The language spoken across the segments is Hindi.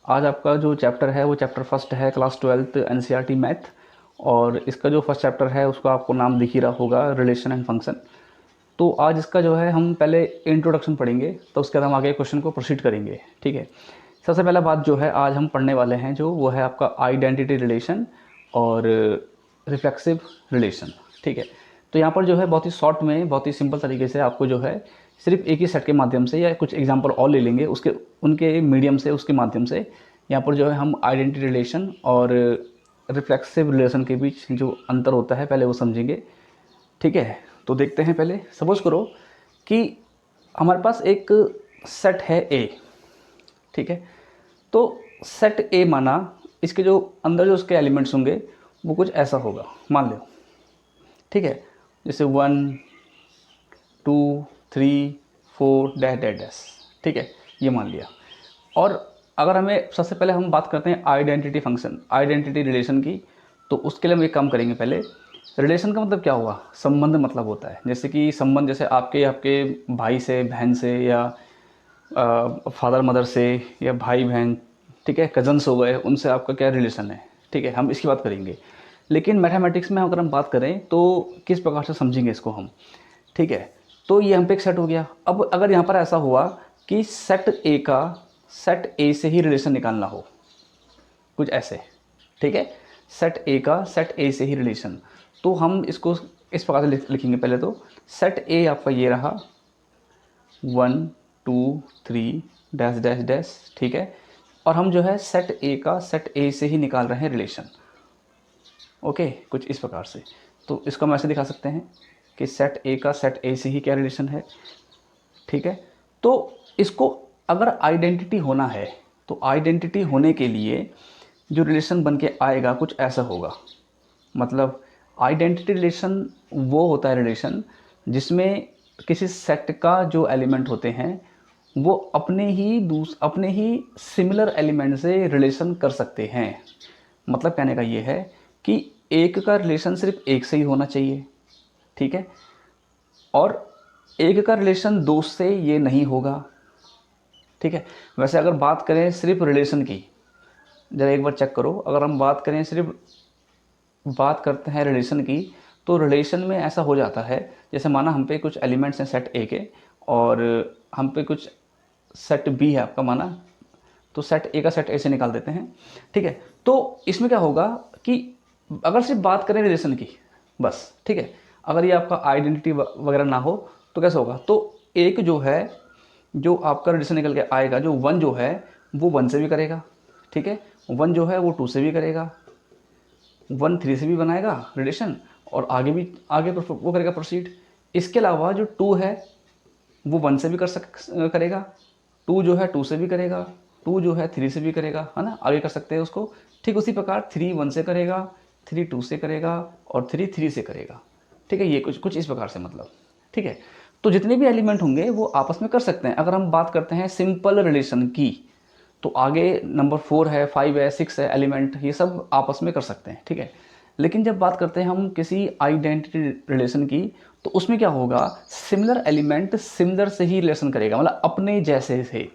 आज आपका जो चैप्टर है वो चैप्टर फर्स्ट है क्लास 12th एनसीईआरटी मैथ। और इसका जो फर्स्ट चैप्टर है उसका आपको नाम दिख ही रहा होगा, रिलेशन एंड फंक्शन। तो आज इसका जो है हम पहले इंट्रोडक्शन पढ़ेंगे, तो उसके बाद हम आगे क्वेश्चन को प्रोसीड करेंगे। ठीक है, सबसे पहला बात जो है आज हम पढ़ने वाले हैं जो वो है आपका आइडेंटिटी रिलेशन और रिफ्लेक्सिव रिलेशन। ठीक है, तो यहाँ पर जो है बहुत ही शॉर्ट में, बहुत ही सिंपल तरीके से आपको जो है सिर्फ एक ही सेट के माध्यम से या कुछ एग्जांपल और ले लेंगे उसके उनके मीडियम से, उसके माध्यम से यहाँ पर जो है हम आइडेंटिटी रिलेशन और रिफ्लेक्सिव रिलेशन के बीच जो अंतर होता है पहले वो समझेंगे। ठीक है, तो देखते हैं। पहले सपोज करो कि हमारे पास एक सेट है ए। ठीक है, तो सेट ए माना इसके जो अंदर जो उसके एलिमेंट्स होंगे वो कुछ ऐसा होगा, मान लो। ठीक है, जैसे 1 2 3 4 डैश डैश डैश। ठीक है, ये मान लिया। और अगर हमें सबसे पहले हम बात करते हैं आइडेंटिटी फंक्शन, आइडेंटिटी रिलेशन की, तो उसके लिए हम एक काम करेंगे। पहले रिलेशन का मतलब क्या हुआ? संबंध मतलब होता है। जैसे कि संबंध, जैसे आपके आपके भाई से, बहन से, या फादर मदर से, या भाई बहन, ठीक है, कजन्स हो गए, उनसे आपका क्या रिलेशन है। ठीक है, हम इसकी बात करेंगे। लेकिन मैथमेटिक्स में अगर हम बात करें तो किस प्रकार से समझेंगे इसको हम। ठीक है, तो ये हम पे एक सेट हो गया। अब अगर यहाँ पर ऐसा हुआ कि सेट ए से ही रिलेशन निकालना हो, कुछ ऐसे। ठीक है, सेट ए का सेट ए से ही रिलेशन, तो हम इसको इस प्रकार से लिखेंगे। पहले तो सेट ए आपका ये रहा 1 2 3 डैश डैश डैश। ठीक है, और हम जो है सेट ए का सेट ए से ही निकाल रहे हैं रिलेशन। ओके, कुछ इस प्रकार से। तो इसको हम ऐसे दिखा सकते हैं कि सेट ए का सेट ए से ही क्या रिलेशन है। ठीक है, तो इसको अगर आइडेंटिटी होना है तो आइडेंटिटी होने के लिए जो रिलेशन बन के आएगा कुछ ऐसा होगा। मतलब आइडेंटिटी रिलेशन वो होता है रिलेशन जिसमें किसी सेट का जो एलिमेंट होते हैं वो अपने ही सिमिलर एलिमेंट से रिलेशन कर सकते हैं। मतलब कहने का ये है कि एक का रिलेशन सिर्फ एक से ही होना चाहिए। ठीक है, और एक का रिलेशन दो से ये नहीं होगा। ठीक है, वैसे अगर बात करें सिर्फ रिलेशन की, ज़रा एक बार चेक करो, अगर हम बात करें सिर्फ बात करते हैं रिलेशन की, तो रिलेशन में ऐसा हो जाता है जैसे माना हम पे कुछ एलिमेंट्स हैं सेट ए के, और हम पे कुछ सेट बी है आपका माना, तो सेट ए का सेट ए से निकाल देते हैं। ठीक है, तो इसमें क्या होगा कि अगर सिर्फ बात करें रिलेशन की बस, ठीक है, अगर ये आपका आइडेंटिटी वगैरह ना हो तो कैसा होगा? तो एक जो है, जो आपका रिलेशन निकल के आएगा, जो वन जो है वो वन से भी करेगा। ठीक है, वन जो है वो टू से भी करेगा, वन थ्री से भी बनाएगा रिलेशन, और आगे भी आगे वो करेगा प्रोसीड। इसके अलावा जो टू है वो वन से भी करेगा, टू जो है टू से भी करेगा, टू जो है थ्री से भी करेगा, है ना, आगे कर सकते हैं उसको। ठीक उसी प्रकार थ्री वन से करेगा, थ्री टू से करेगा, और थ्री थ्री से करेगा। ठीक है, ये कुछ कुछ इस प्रकार से मतलब। ठीक है, तो जितने भी एलिमेंट होंगे वो आपस में कर सकते हैं। अगर हम बात करते हैं सिंपल रिलेशन की, तो आगे नंबर 4 है, 5 है, 6 है एलिमेंट, ये सब आपस में कर सकते हैं। ठीक है, लेकिन जब बात करते हैं हम किसी आइडेंटिटी रिलेशन की, तो उसमें क्या होगा? सिमिलर एलिमेंट सिमिलर से ही रिलेशन करेगा, मतलब अपने जैसे से।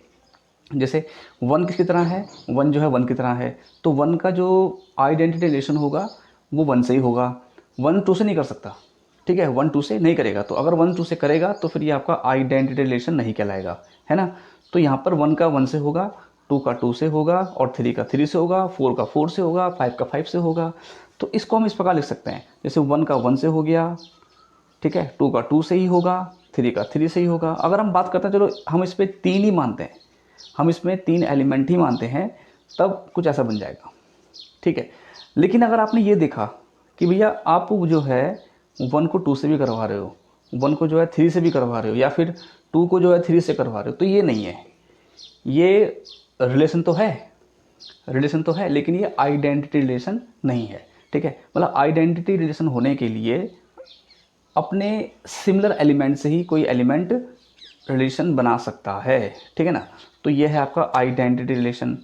जैसे वन किसकी तरह है? वन जो है वन की तरह है, तो वन का जो आइडेंटिटी रिलेशन होगा वो वन से ही होगा, वन टू से नहीं कर सकता। ठीक है, वन टू से नहीं करेगा, तो अगर वन टू से करेगा तो फिर ये आपका आइडेंटिटी रिलेशन नहीं कहलाएगा, है ना। तो यहाँ पर वन का वन से होगा, टू का टू से होगा, और थ्री का थ्री से होगा, फोर का फोर से होगा, फाइव का फाइव से होगा। तो इसको हम इस प्रकार लिख सकते हैं, जैसे वन का वन से हो गया, ठीक है, टू का टू से ही होगा, थ्री का थ्री से ही होगा। अगर हम बात करते हैं, चलो हम इस पर तीन ही मानते हैं, हम इसमें तीन एलिमेंट ही मानते हैं, तब कुछ ऐसा बन जाएगा। ठीक है, लेकिन अगर आपने ये देखा कि भैया आप जो है वन को टू से भी करवा रहे हो, वन को जो है थ्री से भी करवा रहे हो, या फिर टू को जो है थ्री से करवा रहे हो, तो ये नहीं है। ये रिलेशन तो है, रिलेशन तो है, लेकिन ये आइडेंटिटी रिलेशन नहीं है। ठीक है, मतलब आइडेंटिटी रिलेशन होने के लिए अपने सिमिलर एलिमेंट से ही कोई एलिमेंट रिलेशन बना सकता है। ठीक है ना, तो ये है आपका आइडेंटिटी रिलेशन।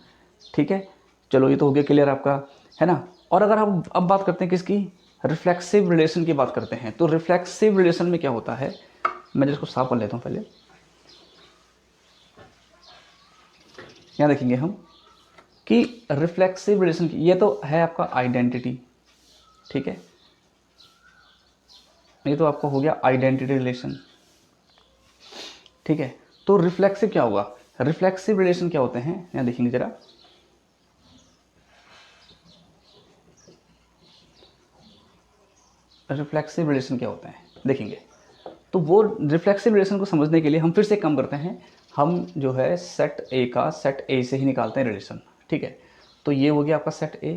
ठीक है, चलो ये तो हो गया क्लियर आपका, है ना। और अगर हम अब बात करते हैं किसकी? रिफ्लेक्सिव रिलेशन की बात करते हैं। तो रिफ्लेक्सिव रिलेशन में क्या होता है, मैं जिसको साफ कर लेता हूँ पहले। यहाँ देखेंगे हम कि रिफ्लेक्सिव रिलेशन की, ये तो है आपका आइडेंटिटी, ठीक है, ये तो आपका हो गया आइडेंटिटी रिलेशन, ठीक है। तो रिफ्लेक्सिव क्या होगा, रिफ्लेक्सिव रिलेशन क्या होते हैं, यहाँ देखेंगे जरा, रिफ्लेक्सिव रिलेशन क्या होते हैं देखेंगे। तो वो रिफ्लेक्सिव रिलेशन को समझने के लिए हम फिर से काम करते हैं, हम जो है सेट ए का सेट ए से ही निकालते हैं रिलेशन, ठीक है। तो ये हो गया आपका सेट ए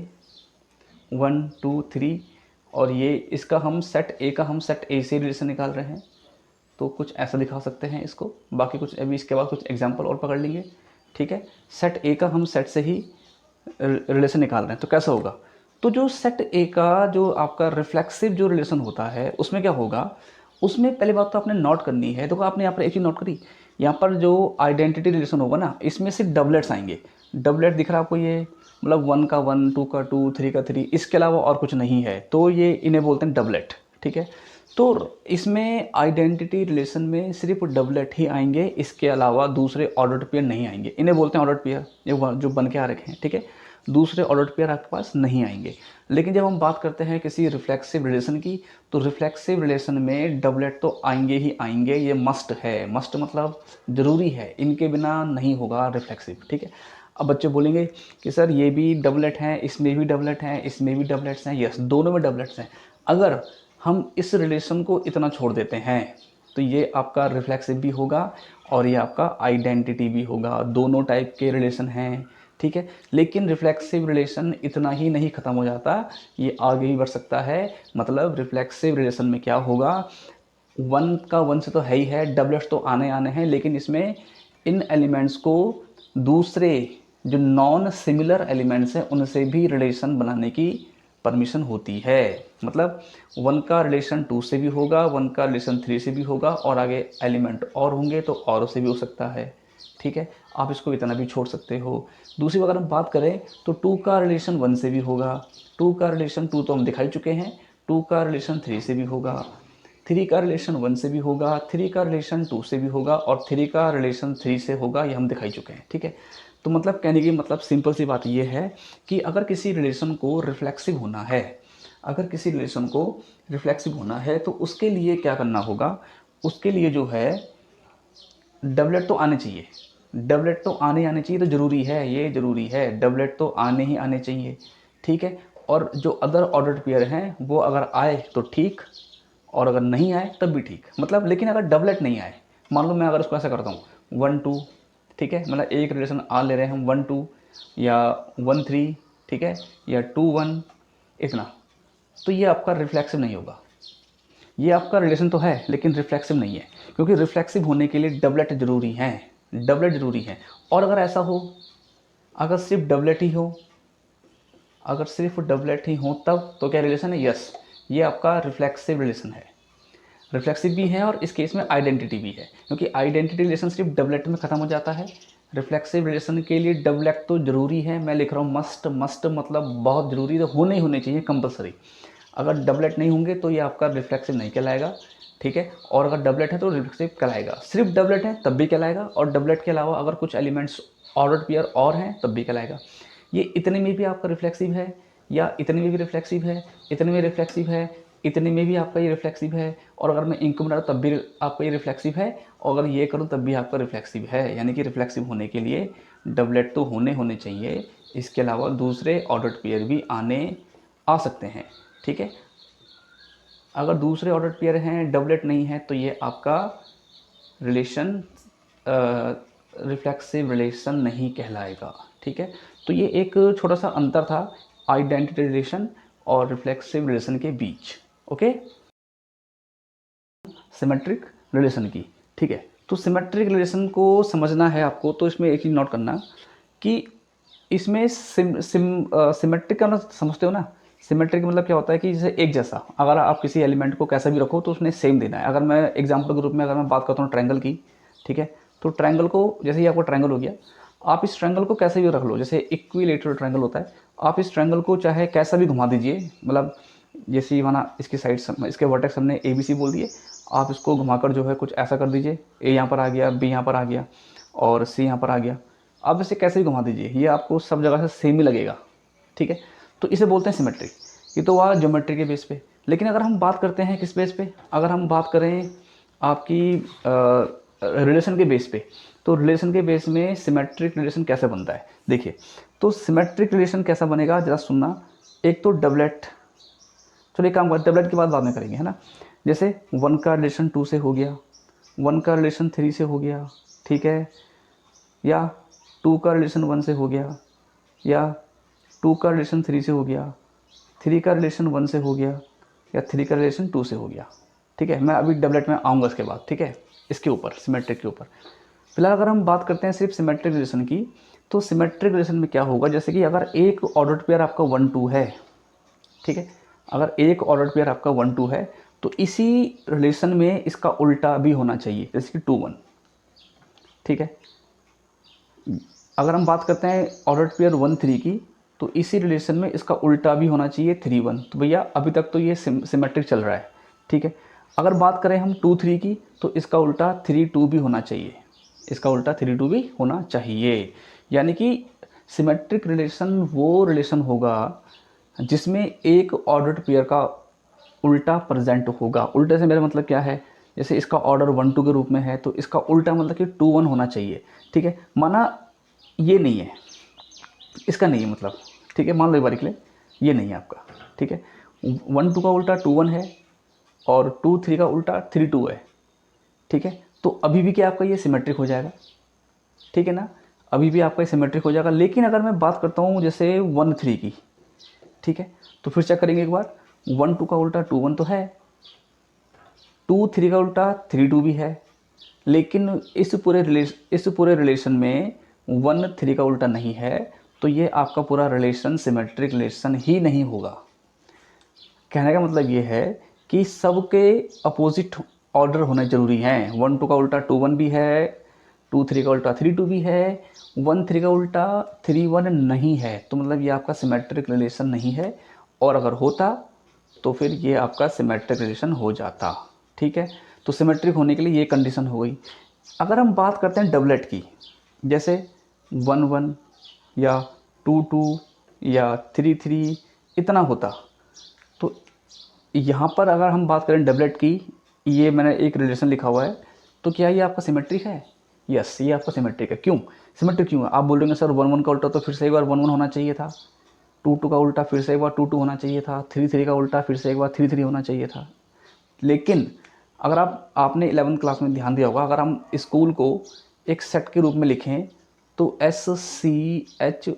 1 2 3, और ये इसका हम सेट ए का हम सेट ए से रिलेशन निकाल रहे हैं। तो कुछ ऐसा दिखा सकते हैं इसको, बाकी कुछ अभी इसके बाद कुछ एग्जांपल और पकड़ लेंगे, ठीक है। सेट ए का हम सेट से ही रिलेशन निकाल रहे हैं, तो कैसा होगा, तो जो सेट ए का जो आपका रिफ्लेक्सिव जो रिलेशन होता है उसमें क्या होगा, उसमें पहले बात तो आपने नोट करनी है। देखो आपने यहाँ पर एक चीज़ नोट करी, यहाँ पर जो आइडेंटिटी रिलेशन होगा ना, इसमें सिर्फ डबलेट्स आएंगे। डबलेट दिख रहा है आपको, ये मतलब 1 का 1, 2 का 2, 3 का 3, इसके अलावा और कुछ नहीं है, तो ये इन्हें बोलते हैं डबलेट, ठीक है। तो इसमें आइडेंटिटी रिलेशन में सिर्फ डबलेट ही आएंगे, इसके अलावा दूसरे ऑर्डर्ड पेयर नहीं आएंगे, इन्हें बोलते हैं ऑर्डर्ड पेयर, जो बन के आ रखे हैं, ठीक है। दूसरे ऑर्डर्ड पेयर आपके पास नहीं आएंगे। लेकिन जब हम बात करते हैं किसी रिफ्लेक्सिव रिलेशन की, तो रिफ्लेक्सिव रिलेशन में डबलेट तो आएंगे ही आएंगे, ये मस्ट है, मस्ट मतलब ज़रूरी है, इनके बिना नहीं होगा रिफ्लेक्सिव, ठीक है। अब बच्चे बोलेंगे कि सर ये भी डबलेट हैं, इसमें भी डबलेट हैं, इसमें भी डबलेट्स हैं, यस दोनों में डबलेट्स हैं। अगर हम इस रिलेशन को इतना छोड़ देते हैं तो ये आपका रिफ्लेक्सिव भी होगा और ये आपका आइडेंटिटी भी होगा, दोनों टाइप के रिलेशन हैं, ठीक है। लेकिन रिफ्लेक्सिव रिलेशन इतना ही नहीं ख़त्म हो जाता, ये आगे भी बढ़ सकता है। मतलब रिफ्लेक्सिव रिलेशन में क्या होगा, 1 का 1 से तो है ही है, डबलेट्स तो आने आने हैं, लेकिन इसमें इन एलिमेंट्स को दूसरे जो नॉन सिमिलर एलिमेंट्स हैं उनसे भी रिलेशन बनाने की परमिशन होती है। मतलब 1 का रिलेशन 2 से भी होगा, 1 का रिलेशन 3 से भी होगा, और आगे एलिमेंट और होंगे तो और से भी हो सकता है, ठीक है। आप इसको इतना भी छोड़ सकते हो। दूसरी अगर हम बात करें तो 2 का रिलेशन 1 से भी होगा, 2 का रिलेशन 2 तो हम दिखा ही चुके हैं, 2 का रिलेशन 3 से भी होगा, 3 का रिलेशन 1 से भी होगा, 3 का रिलेशन 2 से भी होगा, और 3 का रिलेशन 3 से होगा, ये हम दिखाई चुके हैं, ठीक है। तो मतलब कहने की मतलब सिंपल सी बात ये है कि अगर किसी रिलेशन को रिफ्लेक्सिव होना है, अगर किसी रिलेशन को रिफ्लेक्सिव होना है तो उसके लिए क्या करना होगा, उसके लिए जो है डबलेट तो आने चाहिए, डबलेट तो आने चाहिए, तो ज़रूरी है, ये ज़रूरी है, डबलेट तो आने ही आने चाहिए, ठीक है। और जो अदर ऑर्डर्ड पेयर हैं वो अगर आए तो ठीक, और अगर नहीं आए तब भी ठीक। मतलब लेकिन अगर डबलेट नहीं आए, मान लो मैं अगर उसको ऐसा करता हूँ 1 2, ठीक है, मतलब एक रिलेशन आ ले रहे हैं हम 1 2 या 1 3, ठीक है, या 2 1, इतना, तो ये आपका रिफ्लेक्सिव नहीं होगा। ये आपका रिलेशन तो है लेकिन रिफ्लेक्सिव नहीं है, क्योंकि रिफ्लेक्सिव होने के लिए डबलेट ज़रूरी हैं, डबलेट ज़रूरी है। और अगर ऐसा हो, अगर सिर्फ डबलेट ही हो, अगर सिर्फ डबलेट ही हो तब तो क्या रिलेशन है, यस, ये आपका रिफ्लेक्सिव रिलेशन है, रिफ्लेक्सिव भी है और इस केस में आइडेंटिटी भी है, क्योंकि आइडेंटिटी रिलेशन सिर्फ डबलेट में ख़त्म हो जाता है। रिफ्लेक्सिव रिलेशन के लिए डबलेट तो ज़रूरी है, मैं लिख रहा हूँ मस्ट, मस्ट मतलब बहुत ज़रूरी, तो होने ही होने चाहिए, कंपलसरी। अगर डबलेट नहीं होंगे तो ये आपका रिफ्लेक्सिव नहीं कहलाएगा, ठीक है। और अगर डबलेट है तो रिफ्लेक्सिव कहलाएगा, सिर्फ डबलेट है तब भी कहलाएगा, और डबलेट के अलावा अगर कुछ एलिमेंट्स ऑर्डर्ड पेयर और हैं तब भी कहलाएगा। ये इतने में भी आपका रिफ्लेक्सिव है, या इतने में भी रिफ्लेक्सिव है, इतने में रिफ्लेक्सिव है, इतने में भी आपका ये रिफ्लेक्सिव है, और अगर मैं इंक बना तब भी आपका ये रिफ्लेक्सिव है, और अगर ये करूँ तब भी आपका रिफ्लेक्सिव है। यानी कि रिफ्लेक्सिव होने के लिए डबलेट तो होने चाहिए, इसके अलावा दूसरे ऑर्डर्ड पेयर भी आ सकते हैं, ठीक है। अगर दूसरे ऑर्डर्ड पेयर हैं, डबलेट नहीं है, तो ये आपका रिलेशन रिफ्लेक्सिव रिलेशन नहीं कहलाएगा, ठीक है। तो ये एक छोटा सा अंतर था आइडेंटिटी रिलेशन और रिफ्लेक्सिव रिलेशन के बीच, ओके। सिमेट्रिक रिलेशन की, ठीक है। तो सिमेट्रिक रिलेशन को समझना है आपको, तो इसमें एक चीज़ नोट करना कि इसमें सिमेट्रिक का मतलब समझते हो ना, सिमेट्रिक मतलब क्या होता है कि जैसे एक जैसा, अगर आप किसी एलिमेंट को कैसा भी रखो तो उसने सेम देना है। अगर मैं एग्जांपल के रूप में अगर मैं बात करता हूँ ट्रायंगल की, ठीक है, तो ट्रायंगल को जैसे ही आपको ट्रायंगल हो गया, आप इस ट्रायंगल को कैसे भी रख लो, जैसे इक्विलेटरल ट्रायंगल होता है, आप इस ट्रायंगल को चाहे कैसा भी घुमा दीजिए, मतलब जैसे ही माना इसकी साइड इसके वर्टेक्स हमने ए बी सी बोल दिए, आप इसको घुमाकर जो है कुछ ऐसा कर दीजिए, ए यहाँ पर आ गया, बी यहाँ पर आ गया, और सी यहाँ पर आ गया, आप इसे कैसे भी घुमा दीजिए, ये आपको सब जगह से सेम ही लगेगा, ठीक है। तो इसे बोलते हैं सिमेट्रिक। ये तो हुआ ज्योमेट्री के बेस पे। लेकिन अगर हम बात करते हैं किस बेस पे, अगर हम बात करें आपकी रिलेशन के बेस पे, तो रिलेशन के बेस में सिमेट्रिक रिलेशन कैसे बनता है, देखिए। तो सिमेट्रिक रिलेशन कैसा बनेगा जरा सुनना। एक तो डबलेट, चलो एक काम करते हैं, डबलेट की बात बाद में करेंगे, है ना। जैसे 1 का रिलेशन 2 से हो गया, 1 का रिलेशन 3 से हो गया, ठीक है, या 2 का रिलेशन 1 से हो गया, या 2 का रिलेशन 3 से हो गया, 3 का रिलेशन 1 से हो गया, या 3 का रिलेशन 2 से हो गया, ठीक है। मैं अभी डबलेट में आऊँगा इसके बाद, ठीक है, इसके ऊपर सिमेट्रिक के ऊपर। फिलहाल अगर हम बात करते हैं सिर्फ सिमेट्रिक रिलेशन की, तो सिमेट्रिक रिलेशन में क्या होगा, जैसे कि अगर एक ऑर्डर्ड पेयर आपका 1 2 है, ठीक है, अगर एक ऑर्डर्ड पेयर आपका 1 2 है, तो इसी रिलेशन में इसका उल्टा भी होना चाहिए, जैसे कि 2 1, ठीक है। अगर हम बात करते हैं ऑर्डर्ड पेयर 1 3 की, तो इसी रिलेशन में इसका उल्टा भी होना चाहिए 3 1। तो भैया अभी तक तो ये सिमेट्रिक चल रहा है, ठीक है। अगर बात करें हम 2 3 की, तो इसका उल्टा 3 2 भी होना चाहिए, इसका उल्टा 3 2 भी होना चाहिए। यानी कि सिमेट्रिक रिलेशन वो रिलेशन होगा जिसमें एक ऑर्डर्ड पेयर का उल्टा प्रेजेंट होगा। उल्टे से मेरा मतलब क्या है, जैसे इसका ऑर्डर 1 2 के रूप में है, तो इसका उल्टा मतलब कि 2 1 होना चाहिए, ठीक है। माना ये नहीं है, इसका नहीं है मतलब, ठीक है, मान लो एक बार के लिए ये नहीं है आपका, ठीक है। 1 2 का उल्टा 2 1 है, और 2 3 का उल्टा 3 2 है, ठीक है। तो अभी भी क्या आपका ये सिमेट्रिक हो जाएगा, ठीक है ना, अभी भी आपका ये सिमेट्रिक हो जाएगा। लेकिन अगर मैं बात करता हूँ जैसे 1 3 की, ठीक है, तो फिर चेक करेंगे एक बार। 1 2 का उल्टा 2 1 तो है, 2 3 का उल्टा 3 2 भी है, लेकिन इस पूरे रिलेशन में 1 3 का उल्टा नहीं है, तो ये आपका पूरा रिलेशन सिमेट्रिक रिलेशन ही नहीं होगा। कहने का मतलब ये है कि सबके अपोजिट ऑर्डर होने ज़रूरी हैं। 1 2 का उल्टा 2 1 भी है, 2 3 का उल्टा 3 2 भी है, 1 3 का उल्टा 3 1 नहीं है, तो मतलब ये आपका सिमेट्रिक रिलेशन नहीं है। और अगर होता तो फिर ये आपका सिमेट्रिक रिलेशन हो जाता, ठीक है। तो सिमेट्रिक होने के लिए ये कंडीशन हो गई। अगर हम बात करते हैं डबलेट की, जैसे 1 1 या 2 2 या 3 3 इतना होता, तो यहाँ पर अगर हम बात करें डबलेट की, ये मैंने एक रिलेशन लिखा हुआ है, तो क्या ये आपका सिमेट्रिक है? यस, ये आपका सिमेट्रिक है। क्यों सिमेट्रिक क्यों है? आप बोल रहे हैं सर 1 1 का उल्टा तो फिर से एक बार 1 1 होना चाहिए था, 2 2 का उल्टा फिर से एक बार 2 2 होना चाहिए था, 3 3 का उल्टा फिर से एक बार 3 3 होना चाहिए था। लेकिन अगर आपने 11th क्लास में ध्यान दिया होगा, अगर हम स्कूल को एक सेट के रूप में लिखें तो SCHOL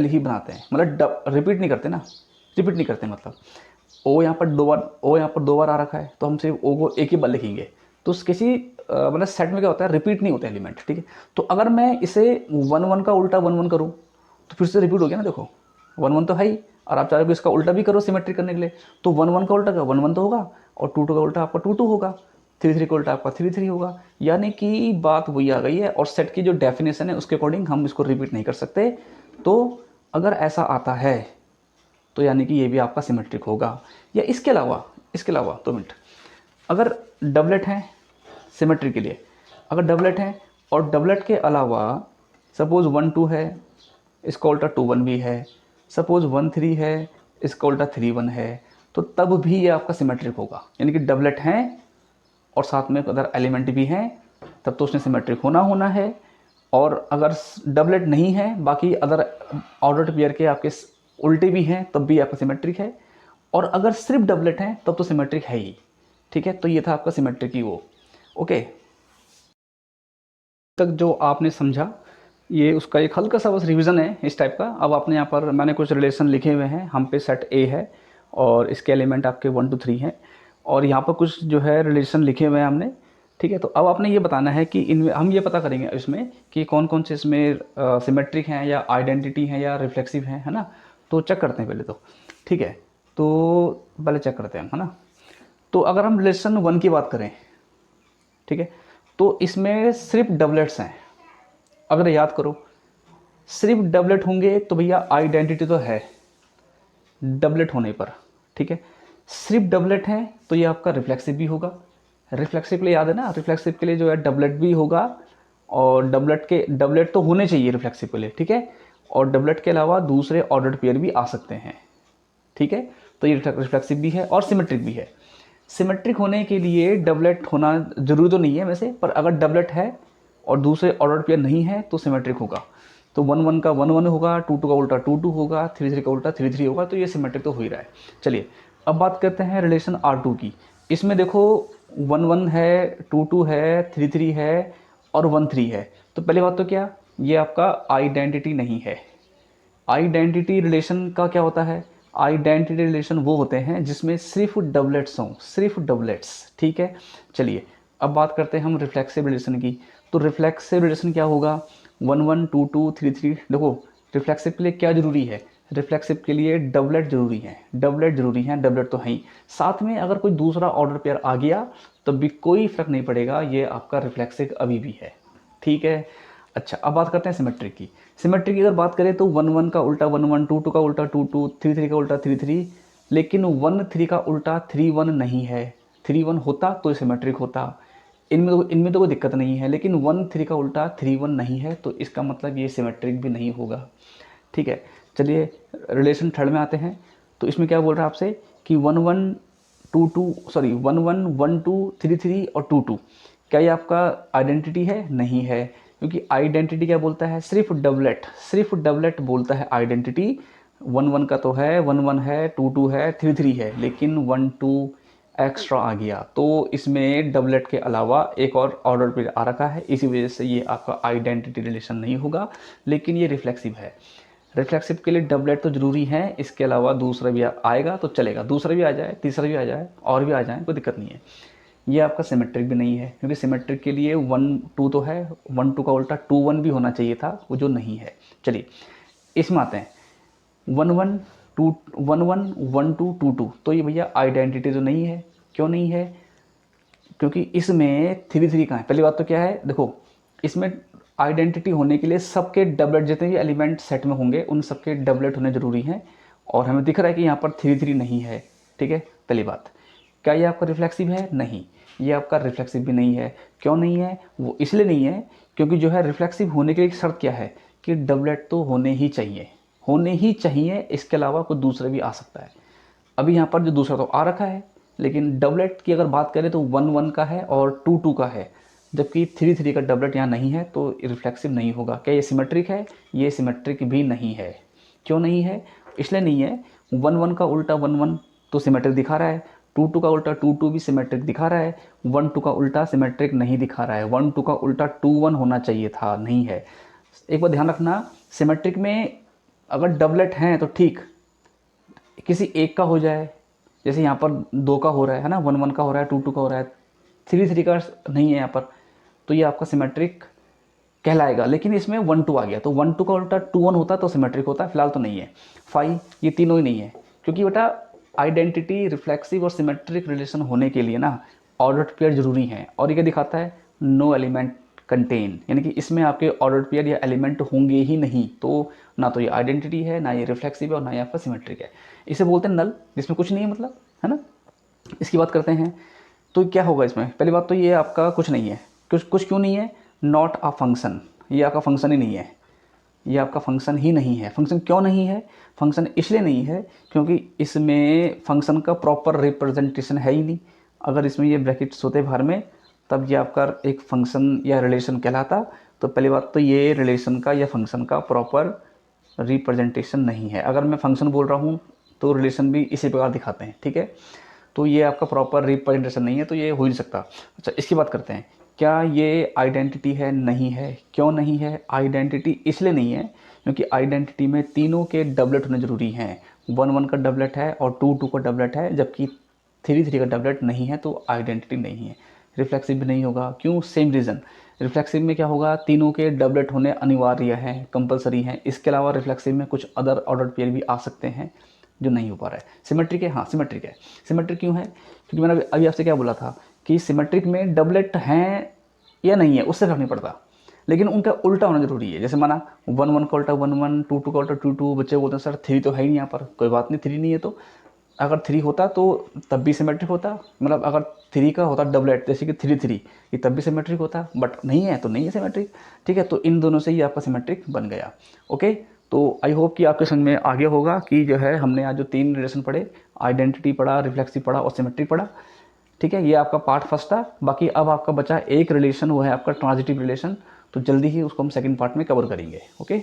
ही बनाते हैं, मतलब रिपीट नहीं करते ना, रिपीट नहीं करते मतलब। ओ यहाँ पर 2 बार, ओ यहाँ पर 2 बार आ रखा है, तो हम सिर्फ ओ को एक ही बार लिखेंगे। तो किसी मतलब सेट में क्या होता है, रिपीट नहीं होते एलिमेंट, ठीक है। तो अगर मैं इसे 1 1 का उल्टा 1 1 करूँ, तो फिर से रिपीट हो गया ना, देखो 1 1 तो है ही, और आप चाहे इसका उल्टा भी करो सिमेट्रिक करने के लिए, तो 1 1 का उल्टा का 1 1 तो होगा, और 2 2 का उल्टा आपका 2 2 होगा, 3 3 का उल्टा आपका 3 3 होगा। यानी कि बात वही आ गई है, और सेट की जो डेफिनेशन है उसके अकॉर्डिंग हम इसको रिपीट नहीं कर सकते। तो अगर ऐसा आता है तो यानी कि ये भी आपका सिमेट्रिक होगा। या इसके अलावा 2 मिनट, अगर डबलेट हैं सिमेट्री के लिए, अगर डबलेट हैं और डबलेट के अलावा सपोज़ 1 2 है, इसका उल्टा 2 1 भी है, सपोज़ 1 3 है, इसका उल्टा 3 1 है, तो तब भी ये आपका सिमेट्रिक होगा। यानी कि डबलेट हैं और साथ में अदर एलिमेंट भी हैं, तब तो उसने सिमेट्रिक होना है। और अगर डबलेट नहीं है, बाकी अदर ऑर्डर्ड पेयर के आपके उल्टे भी हैं, तब भी आपका सिमेट्रिक है। और अगर सिर्फ डबलेट हैं तब तो सिमेट्रिक है ही, ठीक है। तो ये था आपका सिमेट्रिक की वो, ओके। तक जो आपने समझा, ये उसका एक हल्का सा बस रिवीजन है इस टाइप का। अब आपने यहाँ पर मैंने कुछ रिलेशन लिखे हुए हैं, हम पे सेट ए है और इसके एलिमेंट आपके 1 2 3 हैं, और यहाँ पर कुछ जो है रिलेशन लिखे हुए हैं हमने, ठीक है। तो अब आपने ये बताना है कि इनमें हम ये पता करेंगे इसमें कि कौन कौन से इसमें सिमेट्रिक हैं या आइडेंटिटी हैं या रिफ्लेक्सिव हैं, है ना। तो चेक करते हैं पहले तो, ठीक है। तो पहले चेक करते हैं, है ना। तो अगर हम रिलेशन 1 की बात करें, ठीक है, तो इसमें सिर्फ डबलेट्स हैं। अगर याद करो, सिर्फ डबलेट होंगे तो भैया आइडेंटिटी तो है डबलेट होने पर, ठीक है। सिर्फ डबलेट है तो ये आपका रिफ्लेक्सिव भी होगा। रिफ्लेक्सिव के लिए याद है ना, रिफ्लेक्सिव के लिए जो है डबलेट भी होगा और डबलेट तो होने चाहिए रिफ्लेक्सिव के लिए, ठीक है। और डबलेट के अलावा दूसरे ऑर्डर्ड पेयर भी आ सकते हैं, ठीक है। तो ये रिफ्लेक्सिव भी है और सिमेट्रिक भी है। सिमेट्रिक होने के लिए डबलेट होना जरूरी तो नहीं है वैसे, पर अगर डबलेट है और दूसरे ऑर्डर्ड पेयर नहीं है तो सिमेट्रिक होगा। तो 1 1 का 1 1 होगा, 2 2 का उल्टा 2 2 होगा, 3 3 का उल्टा 3 3 होगा। तो ये सिमेट्रिक तो हो ही रहा है। चलिए अब बात करते हैं रिलेशन R2 की। इसमें देखो 1 1 है, 2 2 है, 3 3 है और 1 3 है। तो पहली बात तो क्या, ये आपका आइडेंटिटी नहीं है। आइडेंटिटी रिलेशन का क्या होता है, आइडेंटिटी रिलेशन वो होते हैं जिसमें सिर्फ डबलेट्स हों, सिर्फ डबलेट्स, ठीक है। चलिए अब बात करते हैं हम रिफ्लेक्सिव रिलेशन की। तो रिफ्लेक्सिव रिलेशन क्या होगा, 1 1 2 2 3 3। देखो रिफ्लेक्सिव के लिए क्या जरूरी है, रिफ्लेक्सिव के लिए डबलेट जरूरी है, डबलेट जरूरी है, डबलेट तो है ही। साथ में अगर कोई दूसरा ऑर्डर पेयर आ गया तो भी कोई फर्क नहीं पड़ेगा, ये आपका रिफ्लेक्सिव अभी भी है, ठीक है। अच्छा अब बात करते हैं सिमेट्रिक की। सिमेट्रिक की अगर बात करें तो 1 1 का उल्टा 1 1, 2 2 का उल्टा 2 2, 3 3 का उल्टा 3 3। लेकिन 1 3 का उल्टा 3 1 नहीं है। 3 1 होता तो सिमेट्रिक होता, इनमें तो कोई दिक्कत नहीं है। लेकिन 1 3 का उल्टा 3 1 नहीं है, तो इसका मतलब ये सिमेट्रिक भी नहीं होगा, ठीक है। चलिए रिलेशन थर्ड में आते हैं। तो इसमें क्या बोल रहा है आपसे कि 1 1 2 2 सॉरी 1 1 1 2 3 3 और 2 2, क्या ये आपका आइडेंटिटी है, नहीं है। क्योंकि आइडेंटिटी क्या बोलता है, सिर्फ डबलेट बोलता है आइडेंटिटी। 1 1 का तो है, 1 1 है, 2 2 है, 3 3 है, लेकिन 1 2 एक्स्ट्रा आ गया, तो इसमें डबलेट के अलावा एक और ऑर्डर पे आ रखा है, इसी वजह से ये आपका आइडेंटिटी रिलेशन नहीं होगा। लेकिन ये रिफ्लेक्सिव है। रिफ्लेक्सिव के लिए डबलेट तो जरूरी है, इसके अलावा दूसरा भी आएगा तो चलेगा, दूसरा भी आ जाए, तीसरा भी आ जाए, और भी आ जाए, कोई दिक्कत नहीं है। ये आपका सिमेट्रिक भी नहीं है, क्योंकि सिमेट्रिक के लिए 1 2 तो है, 1 2 का उल्टा 2 1 भी होना चाहिए था, वो जो नहीं है। चलिए इसमें आते हैं 1 1 2 1 1 1 2 2 2। तो ये भैया आइडेंटिटी तो नहीं है। क्यों नहीं है, क्योंकि इसमें 3 3 कहाँ है। पहली बात तो क्या है, देखो इसमें आइडेंटिटी होने के लिए सबके डबलेट, जितने भी एलिमेंट सेट में होंगे उन सबके डबलेट होने जरूरी हैं। और हमें दिख रहा है कि यहाँ पर 3 3 नहीं है, ठीक है। पहली बात, क्या ये आपका रिफ्लेक्सिव है, नहीं, ये आपका रिफ्लेक्सिव भी नहीं है। क्यों नहीं है, वो इसलिए नहीं है क्योंकि जो है रिफ्लेक्सिव होने के लिए शर्त क्या है कि डबलेट तो होने ही चाहिए, होने ही चाहिए, इसके अलावा कोई दूसरा भी आ सकता है। अभी यहाँ पर जो दूसरा तो आ रखा है, लेकिन डबलेट की अगर बात करें तो 1 1 का है और 2 2 का है, जबकि 3 3 का डबलेट यहाँ नहीं है, तो रिफ्लेक्सिव नहीं होगा। क्या ये सिमेट्रिक है, ये सिमेट्रिक भी नहीं है। क्यों नहीं है, इसलिए नहीं है, 1 1 का उल्टा 1 1 तो सिमेट्रिक दिखा रहा है, 2 2 का उल्टा 2 2 भी सिमेट्रिक दिखा रहा है, 1 2 का उल्टा सिमेट्रिक नहीं दिखा रहा है, 1 2 का उल्टा 2 1 होना चाहिए था, नहीं है। एक बार ध्यान रखना, सिमेट्रिक में अगर डबलेट हैं तो ठीक, किसी एक का हो जाए, जैसे यहाँ पर 2 का हो रहा है ना, 1 1 का हो रहा है, 2 2 का हो रहा है, 3 3 का नहीं है यहाँ पर, तो ये आपका सिमेट्रिक कहलाएगा। लेकिन इसमें 1 2 आ गया, तो 1 2 का उल्टा 2 1 होता तो सिमेट्रिक होता, फिलहाल तो नहीं है। 5 ये तीनों ही नहीं है, क्योंकि बेटा आइडेंटिटी, रिफ्लेक्सिव और सिमेट्रिक रिलेशन होने के लिए ना ऑर्डर्ड पेयर जरूरी हैं। और ये क्या दिखाता है, नो एलिमेंट कंटेन, यानी कि इसमें आपके ऑर्डर्ड पेयर या एलिमेंट होंगे ही नहीं। तो ना तो ये आइडेंटिटी है, ना ये रिफ्लेक्सिव है, और ना ये आपका सिमेट्रिक है। इसे बोलते हैं नल, जिसमें कुछ नहीं है, मतलब, है ना। इसकी बात करते हैं तो क्या होगा इसमें। पहली बात तो ये आपका कुछ नहीं है। कुछ क्यों नहीं है, नॉट अ फंक्शन, ये आपका फंक्शन ही नहीं है, ये आपका फंक्शन ही नहीं है। फंक्शन क्यों नहीं है, फंक्शन इसलिए नहीं है क्योंकि इसमें फंक्शन का प्रॉपर रिप्रेजेंटेशन है ही नहीं। अगर इसमें ये ब्रैकेट्स होते बाहर में, तब ये आपका एक फंक्शन या रिलेशन कहलाता। तो पहली बात तो ये रिलेशन का या फंक्शन का प्रॉपर रिप्रेजेंटेशन नहीं है। अगर मैं फंक्शन बोल रहा हूँ तो रिलेशन भी इसी प्रकार दिखाते हैं, ठीक है। तो ये आपका प्रॉपर रिप्रेजेंटेशन नहीं है, तो ये हो ही नहीं सकता। अच्छा इसकी बात करते हैं, क्या ये आइडेंटिटी है, नहीं है। क्यों नहीं है, आइडेंटिटी इसलिए नहीं है क्योंकि आइडेंटिटी में तीनों के डबलेट होने ज़रूरी हैं। 1 1 का डबलेट है और 2 2 का डबलेट है, जबकि 3 3 का डबलेट नहीं है, तो आइडेंटिटी नहीं है। रिफ्लेक्सिव भी नहीं होगा, क्यों, सेम रीज़न। रिफ्लेक्सिव में क्या होगा, तीनों के डबलेट होने अनिवार्य हैं, कंपलसरी हैं। इसके अलावा रिफ्लेक्सिव में कुछ अदर ऑर्डर पेयर भी आ सकते हैं जो नहीं हो पा रहा है। सिमेट्रिक है, हाँ सिमेट्रिक है। सिमेट्रिक क्यों है, क्योंकि मैंने अभी आपसे क्या बोला था कि सिमेट्रिक में डबलेट हैं या नहीं है उससे फर्क नहीं पड़ता, लेकिन उनका उल्टा होना जरूरी है। जैसे माना 1 1 का उल्टा 1 1, 2 2 का उल्टा 2 2, बच्चे बोलते हैं सर 3 तो है ही नहीं यहाँ पर, कोई बात नहीं 3 नहीं है तो अगर 3 होता तो तब भी सिमेट्रिक होता, मतलब अगर 3 का होता डबलेट जैसे कि 3 3, ये तब भी सिमेट्रिक होता, बट नहीं है तो नहीं है सिमेट्रिक। ठीक है, तो इन दोनों से ही आपका सिमेट्रिक बन गया। ओके, तो आई होप कि आपके समझ में आ गया होगा कि जो है हमने आज जो 3 रिलेशन पढ़े, आइडेंटिटी पढ़ा, रिफ्लेक्सिव पढ़ा और सिमेट्रिक पढ़ा। ठीक है, ये आपका पार्ट फर्स्ट था। बाकी अब आपका बचा एक रिलेशन, वो है आपका ट्रांजिटिव रिलेशन। तो जल्दी ही उसको हम सेकंड पार्ट में कवर करेंगे। ओके।